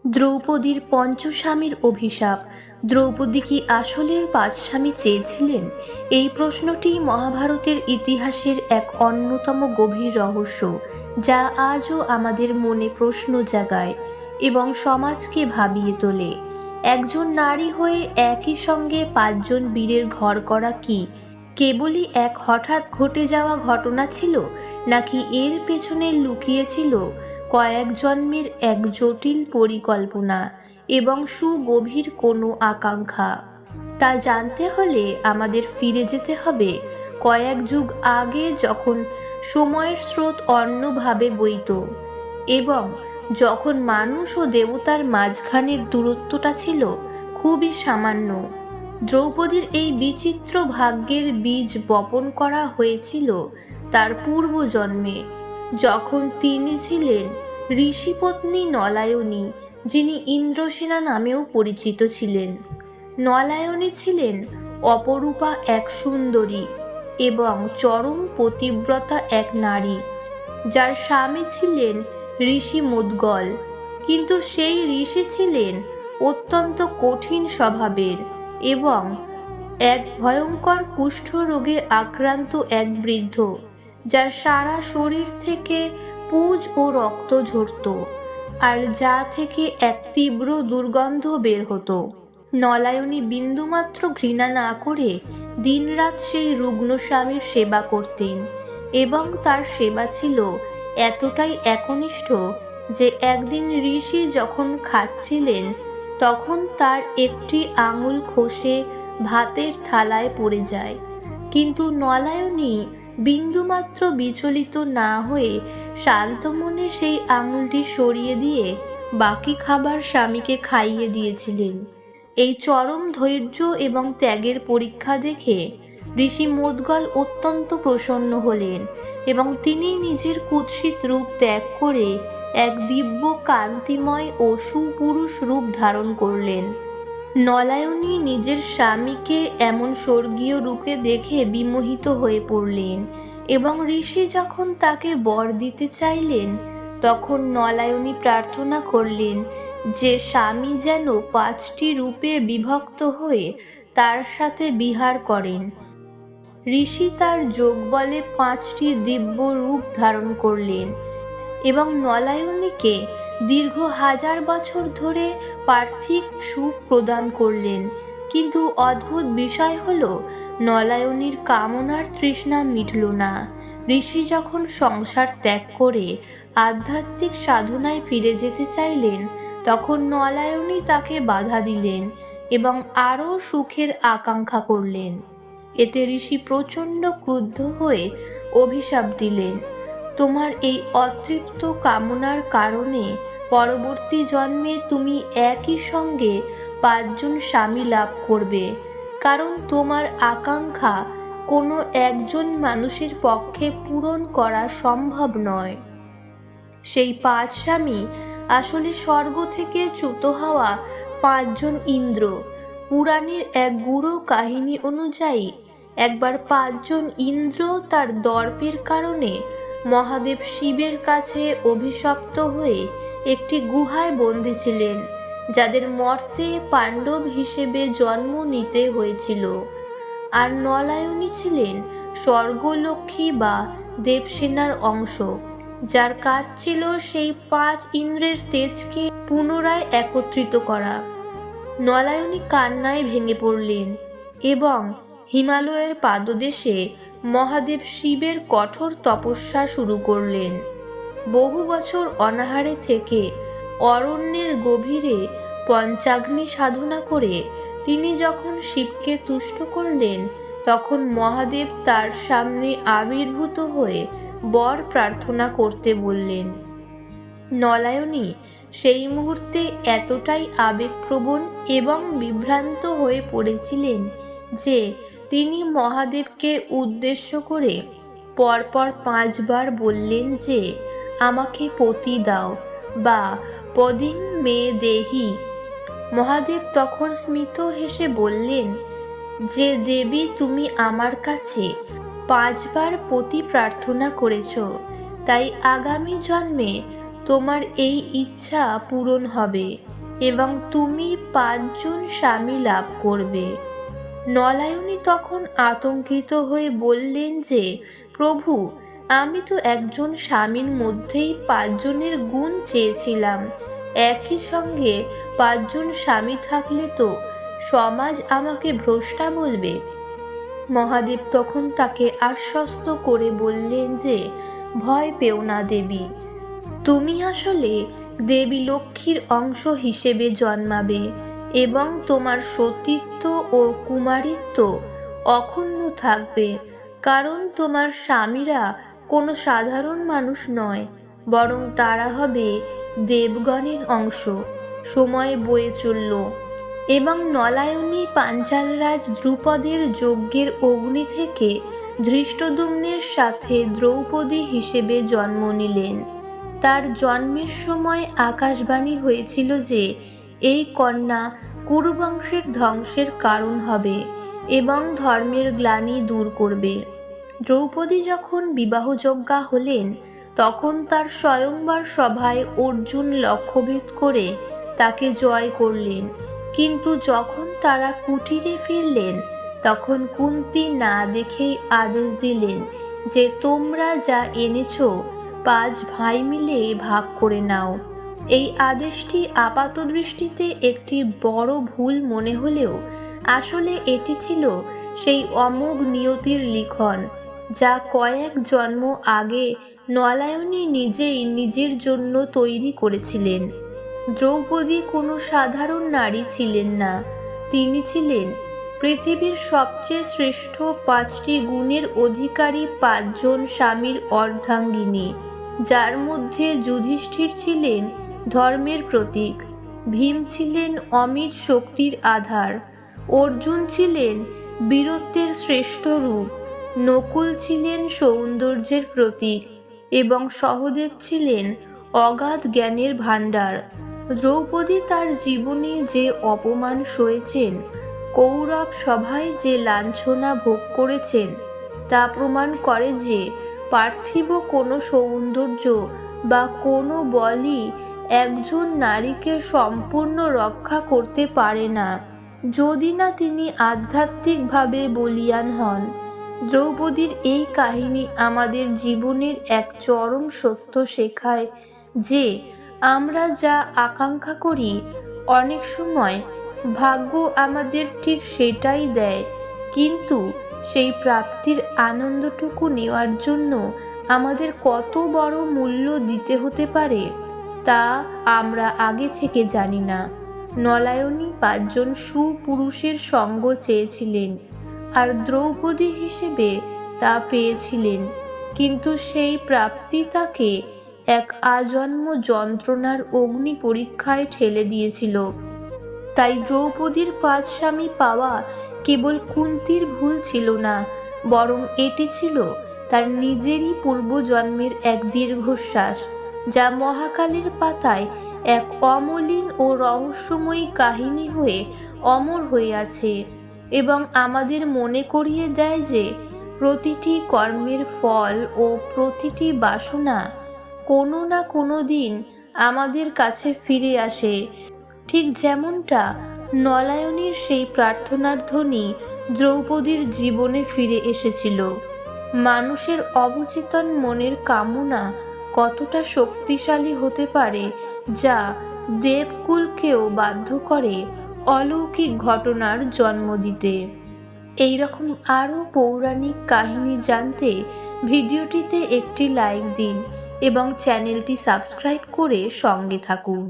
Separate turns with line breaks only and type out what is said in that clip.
দ্রৌপদীর পঞ্চস্বামীর অভিশাপ। দ্রৌপদী কি আসলে 5 স্বামী চেয়েছিলেন? এই প্রশ্নটি মহাভারতের ইতিহাসের এক অন্যতম গভীর রহস্য, যা আজও আমাদের মনে প্রশ্ন জাগায় এবং সমাজকে ভাবিয়ে তোলে। একজন নারী হয়ে একই সঙ্গে 5 জন বীরের ঘর করা কি কেবলই এক হঠাৎ ঘটে যাওয়া ঘটনা ছিল, নাকি এর পেছনে লুকিয়ে ছিল কয়েক জন্মের এক জটিল পরিকল্পনা এবং সুগভীর কোনো আকাঙ্ক্ষা? তা জানতে হলে আমাদের ফিরে যেতে হবে কয়েক যুগ আগে, যখন সময়ের স্রোত অন্যভাবে বইত এবং যখন মানুষ ও দেবতার মাঝখানের দূরত্বটা ছিল খুবই সামান্য। দ্রৌপদীর এই বিচিত্র ভাগ্যের বীজ বপন করা হয়েছিল তার পূর্বজন্মে, যখন তিনি ছিলেন ঋষিপত্নী নলায়নী, যিনি ইন্দ্রসেনা নামেও পরিচিত ছিলেন। নলায়নী ছিলেন অপরূপা এক সুন্দরী এবং চরম পতিব্রতা এক নারী, যার স্বামী ছিলেন ঋষি মুদগল। কিন্তু সেই ঋষি ছিলেন অত্যন্ত কঠিন স্বভাবের এবং এক ভয়ঙ্কর কুষ্ঠ রোগে আক্রান্ত এক বৃদ্ধ, যার সারা শরীর থেকে পুজ ও রক্ত ঝরত, আর যা থেকে এক তীব্র দুর্গন্ধ বের হতো। নলায়নী বিন্দুমাত্র ঘৃণা না করে দিনরাত সেই রুগ্ন স্বামীর সেবা করতেন, এবং তার সেবা ছিল এতটাই একনিষ্ঠ যে একদিন ঋষি যখন খাচ্ছিলেন, তখন তার একটি আঙুল খসে ভাতের থালায় পড়ে যায়। কিন্তু নলায়নী বিন্দুমাত্র বিচলিত না হয়ে শান্ত মনে সেই আঙুলটি সরিয়ে দিয়ে বাকি খাবার স্বামীকে খাইয়ে দিয়েছিলেন। এই চরম ধৈর্য এবং ত্যাগের পরীক্ষা দেখে ঋষি মুদগল অত্যন্ত প্রসন্ন হলেন এবং তিনি নিজের কুৎসিত রূপ ত্যাগ করে এক দিব্য কান্তিময় ও সুপুরুষ রূপ ধারণ করলেন। নলায়নী নিজের স্বামীকে এমন স্বর্গীয় রূপে দেখে বিমোহিত হয়ে পড়লেন এবং ঋষি যখন তাকে বর দিতে চাইলেন, তখন নলায়নী প্রার্থনা করলেন যে স্বামী যেন 5টি রূপে বিভক্ত হয়ে তার সাথে বিহার করেন। ঋষি তার যোগবলে 5টি দিব্য রূপ ধারণ করলেন এবং নলায়নীকে দীর্ঘ 1000 বছর ধরে পার্থিব সুখ প্রদান করলেন। কিন্তু অদ্ভুত বিষয় হলো, নলায়নীর কামনার তৃষ্ণা মিটল না। ঋষি যখন সংসার ত্যাগ করে আধ্যাত্মিক সাধনায় ফিরে যেতে চাইলেন, তখন নলায়নী তাকে বাধা দিলেন এবং আরও সুখের আকাঙ্ক্ষা করলেন। এতে ঋষি প্রচণ্ড ক্রুদ্ধ হয়ে অভিশাপ দিলেন, তোমার এই অতৃপ্ত কামনার কারণে পরবর্তী জন্মে তুমি একই সঙ্গে 5 জন স্বামী লাভ করবে, কারণ তোমার আকাঙ্ক্ষা কোনো একজন মানুষের পক্ষে পূরণ করা সম্ভব নয়। সেই 5 স্বামী আসলে স্বর্গ থেকে চ্যুত হওয়া 5 জন ইন্দ্র। পুরাণের এক গূঢ় কাহিনী অনুযায়ী, একবার 5 জন ইন্দ্র তার দর্পের কারণে মহাদেব শিবের কাছে অভিশপ্ত হয়ে একটি গুহায় বন্দী ছিলেন, যাদের মর্তে পাণ্ডব হিসেবে জন্ম নিতে হয়েছিল। আর নলায়নী ছিলেন স্বর্গলক্ষ্মী বা দেবসেনার অংশ, যার কাজ ছিল সেই 5 ইন্দ্রের তেজকে পুনরায় একত্রিত করা। নলায়নী কান্নায় ভেঙে পড়লেন এবং হিমালয়ের পাদদেশে মহাদেব শিবের কঠোর তপস্যা শুরু করলেন। বহু বছর অনাহারে থেকে অরণ্যের গভীরে পঞ্চাগ্নি সাধনা করে তিনি যখন শিবকে তুষ্ট করলেন, তখন মহাদেব তার সামনে আবির্ভূত হয়ে বর প্রার্থনা করতে বললেন। নলায়নী সেই মুহূর্তে এতটাই আবেগপ্রবণ এবং বিভ্রান্ত হয়ে পড়েছিলেন যে তিনি মহাদেবকে উদ্দেশ্য করে পরপর 5 বার বললেন যে, আমাকে পতি দাও বা পদিং মে দেহি। মহাদেব তখন স্মিত হেসে বললেন যে, দেবী, তুমি আমার কাছে 5 বার পতি প্রার্থনা করেছ, তাই আগামী জন্মে তোমার এই ইচ্ছা পূরণ হবে এবং তুমি 5 জন স্বামী লাভ করবে। নলায়নী তখন আতঙ্কিত হয়ে বললেন যে, প্রভু, আমি তো একজন স্বামীর মধ্যেই 5 জনের গুণ চেয়েছিলাম। একই সঙ্গে 5 জন স্বামী থাকলে তো সমাজ আমাকে ভ্রষ্টা বলবে। মহাদেব তখন তাকে আশ্বস্ত করে বললেন যে, ভয় পেও না দেবী, তুমি আসলে দেবী লক্ষ্মীর অংশ হিসেবে জন্মাবে এবং তোমার সতীত্ব ও কুমারিত্ব অক্ষুণ্ণ থাকবে, কারণ তোমার স্বামীরা কোনো সাধারণ মানুষ নয়, বরং তারা হবে দেবগণের অংশ। সময় বয়ে চলল এবং নলায়নী পাঞ্চালরাজ দ্রুপদের যজ্ঞের অগ্নি থেকে ধৃষ্টদ্যুম্নের সাথে দ্রৌপদী হিসেবে জন্ম নিলেন। তার জন্মের সময় আকাশবাণী হয়েছিল যে এই কন্যা কুরুবংশের ধ্বংসের কারণ হবে এবং ধর্মের গ্লানি দূর করবে। দ্রৌপদী যখন বিবাহযোগ্যা হলেন, তখন তার স্বয়ংবর সভায় অর্জুন লক্ষ্যভেদ করে তাকে জয় করলেন। কিন্তু যখন তারা কুটিরে ফিরলেন, তখন কুন্তী না দেখেই আদেশ দিলেন যে, তোমরা যা এনেছ 5 ভাই মিলে ভাগ করে নাও। এই আদেশটি আপাত দৃষ্টিতে একটি বড় ভুল মনে হলেও আসলে এটি ছিল সেই অমোঘ নিয়তির লিখন, যা কয়েক জন্ম আগে নলায়নী নিজেই নিজের জন্য তৈরি করেছিলেন। দ্রৌপদী কোনো সাধারণ নারী ছিলেন না, তিনি ছিলেন পৃথিবীর সবচেয়ে শ্রেষ্ঠ 5টি গুণের অধিকারী 5 জন স্বামীর অর্ধাঙ্গিনী, যার মধ্যে যুধিষ্ঠির ছিলেন ধর্মের প্রতীক, ভীম ছিলেন অমিত শক্তির আধার, অর্জুন ছিলেন বীরত্বের শ্রেষ্ঠ রূপ, নকুল ছিলেন সৌন্দর্যের প্রতীক এবং সহদেব ছিলেন অগাধ জ্ঞানের ভাণ্ডার। দ্রৌপদী তার জীবনে যে অপমান সয়েছেন, কৌরব সভায় যে লাঞ্ছনা ভোগ করেছেন, তা প্রমাণ করে যে পার্থিব কোনো সৌন্দর্য বা কোনো বলই একজন নারীকে সম্পূর্ণ রক্ষা করতে পারে না, যদি না তিনি আধ্যাত্মিকভাবে বলীয়ান হন। দ্রৌপদীর এই কাহিনী আমাদের জীবনের এক চরম সত্য শেখায় যে আমরা যা আকাঙ্ক্ষা করি, অনেক সময় ভাগ্য আমাদের ঠিক সেটাই দেয়, কিন্তু সেই প্রাপ্তির আনন্দটুকু নেওয়ার জন্য আমাদের কত বড় মূল্য দিতে হতে পারে তা আমরা আগে থেকে জানি না। নলায়নী 5 জন সুপুরুষের সঙ্গ চেয়েছিলেন আর দ্রৌপদী হিসেবে তা পেয়েছিলেন, কিন্তু সেই প্রাপ্তি তাকে এক আজন্ম যন্ত্রণার অগ্নি পরীক্ষায় ঠেলে দিয়েছিল। তাই দ্রৌপদীর 5 স্বামী পাওয়া কেবল কুন্তীর ভুল ছিল না, বরং এটি ছিল তার নিজেরই পূর্বজন্মের এক দীর্ঘশ্বাস, যা মহাকালের পাতায় এক অমলিন ও রহস্যময়ী কাহিনী হয়ে অমর হয়ে আছে এবং আমাদের মনে করিয়ে দেয় যে প্রতিটি কর্মের ফল ও প্রতিটি বাসনা কোনো না কোনো দিন আমাদের কাছে ফিরে আসে, ঠিক যেমনটা নলায়নীর সেই প্রার্থনার ধ্বনি দ্রৌপদীর জীবনে ফিরে এসেছিল। মানুষের অবচেতন মনের কামনা কতটা শক্তিশালী হতে পারে, যা দেবকুলকেও বাধ্য করে অলৌকিক ঘটনার জন্ম দিতে। এইরকম আরও পৌরাণিক কাহিনী জানতে ভিডিওটিতে একটি লাইক দিন এবং চ্যানেলটি সাবস্ক্রাইব করে সঙ্গে থাকুন।